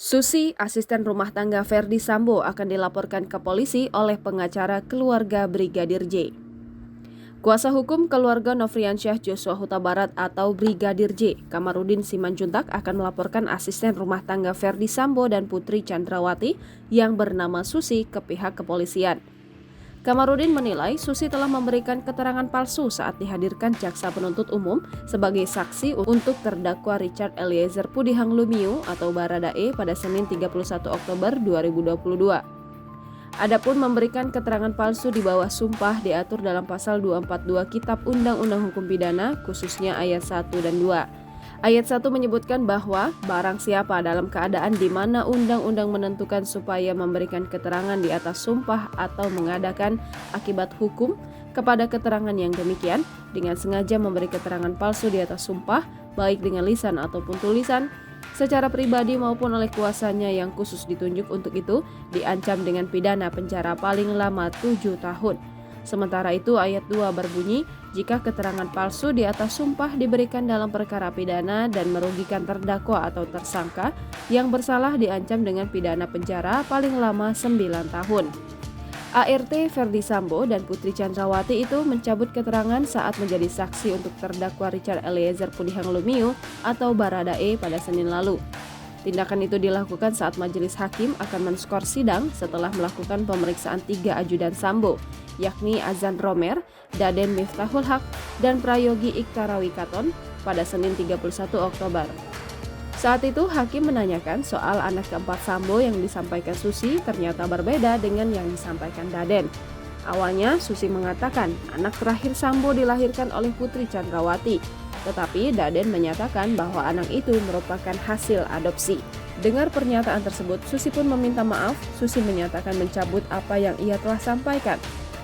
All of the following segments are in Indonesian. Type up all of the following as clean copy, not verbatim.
Susi, asisten rumah tangga Ferdy Sambo, akan dilaporkan ke polisi oleh pengacara keluarga Brigadir J. Kuasa hukum keluarga Nofriansyah Joshua Huta Barat atau Brigadir J, Kamarudin Simanjuntak, akan melaporkan asisten rumah tangga Ferdy Sambo dan Putri Chandrawati yang bernama Susi ke pihak kepolisian. Kamarudin menilai Susi telah memberikan keterangan palsu saat dihadirkan jaksa penuntut umum sebagai saksi untuk terdakwa Richard Eliezer Pudihang Lumiu atau Baradae pada Senin 31 Oktober 2022. Adapun memberikan keterangan palsu di bawah sumpah diatur dalam pasal 242 Kitab Undang-Undang Hukum Pidana, khususnya ayat 1 dan 2. Ayat 1 menyebutkan bahwa barang siapa dalam keadaan di mana undang-undang menentukan supaya memberikan keterangan di atas sumpah atau mengadakan akibat hukum kepada keterangan yang demikian dengan sengaja memberi keterangan palsu di atas sumpah, baik dengan lisan ataupun tulisan, secara pribadi maupun oleh kuasanya yang khusus ditunjuk untuk itu, diancam dengan pidana penjara paling lama 7 tahun. Sementara itu ayat 2 berbunyi, jika keterangan palsu di atas sumpah diberikan dalam perkara pidana dan merugikan terdakwa atau tersangka yang bersalah diancam dengan pidana penjara paling lama 9 tahun. ART Ferdy Sambo dan Putri Chandrawati itu mencabut keterangan saat menjadi saksi untuk terdakwa Richard Eliezer Pudihang Lumiu atau Baradae pada Senin lalu. Tindakan itu dilakukan saat majelis hakim akan menskor sidang setelah melakukan pemeriksaan 3 ajudan Sambo, yakni Azan Romer, Daden Miftahul Haq, dan Prayogi Iktarawi Katon pada Senin 31 Oktober. Saat itu hakim menanyakan soal anak keempat Sambo yang disampaikan Susi ternyata berbeda dengan yang disampaikan Daden. Awalnya Susi mengatakan anak terakhir Sambo dilahirkan oleh Putri Chandrawati, tetapi Daden menyatakan bahwa anak itu merupakan hasil adopsi. Dengar pernyataan tersebut, Susi pun meminta maaf. Susi menyatakan mencabut apa yang ia telah sampaikan.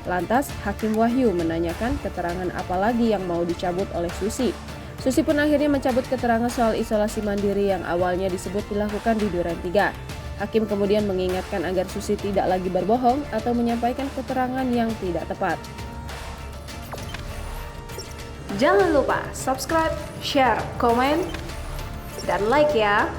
Lantas, Hakim Wahyu menanyakan keterangan apa lagi yang mau dicabut oleh Susi. Susi pun akhirnya mencabut keterangan soal isolasi mandiri yang awalnya disebut dilakukan di Duren 3. Hakim kemudian mengingatkan agar Susi tidak lagi berbohong atau menyampaikan keterangan yang tidak tepat. Jangan lupa subscribe, share, komen, dan like ya!